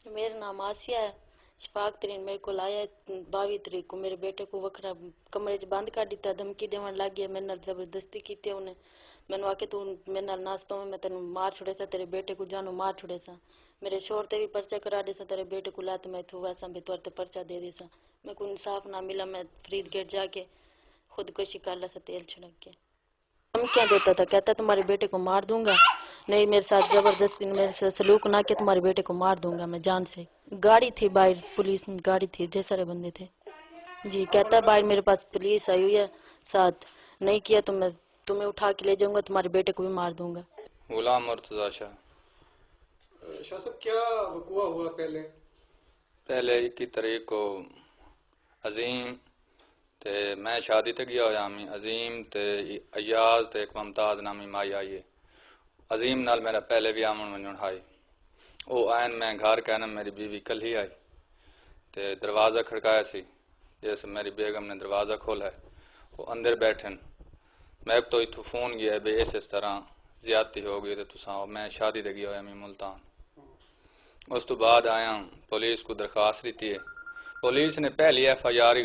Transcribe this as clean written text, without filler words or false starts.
میرا نام آسیہ ہے. شفاق ترین میرے کو لایا 22 تاریخ کو میرے بیٹے کو وکھرا کمرے چ بند کر دیتا, دھمکی دیون لگ گیا, میرے نال زبردستی کی انہیں. مینوں آکے تو میرے نال ناستا میں تینوں مار چھڑے سا, تیرے بیٹے کو جانو مار چھڑے سا. میرے شور تے بھی پرچہ کرا دے سا, تیرے بیٹے کو لات میں تھو ویسا بھی توار تے پرچہ دے دے سا. میں کو انصاف نہ ملا, میں فرید گیٹ جا کے خودکشی کر لا سا تیل چھڑک کے. دھمکیاں دیتا تھا, کہتا تمہارے بیٹے کو مار دوں گا, نہیں میرے ساتھ زبردستی میرے سے سلوک نہ کہ تمہارے بیٹے کو مار دوں گا میں جان سے. گاڑی تھی باہر, پولیس گاڑی تھی, ڈھیر سارے بندے تھے. جی کہتا باہر میرے پاس پولیس آئی ہوئی ہے ساتھ, نہیں کیا تو میں تمہیں اٹھا کے لے جاؤں گا, تمہارے بیٹے کو بھی مار دوں گا. غلام مرتضی شاہ. شاہ صاحب کیا وقوع ہوا پہلے 21 تاریخ کو عظیم تے میں شادی تے گیا ہویا ہمی, عظیم تے ایاز تے ایک ممتاز نامی مائی آئی ہے. عظیم نال میرا پہلے بھی آمن ونجن ہائی, او آئین میں گھر کہنا میری بیوی کل ہی آئی تے دروازہ کھڑکایا سی, جیسے میری بیگم نے دروازہ کھولا ہے, وہ اندر بیٹھن. میں تو اتھو فون گیا ہے بے اس طرح زیادتی ہو گئی, تو میں شادی تے گیا ہویا ہمی ملتان. اس تو بعد آیا پولیس کو درخواست دیتی ہے, پولیس نے پہلی FIR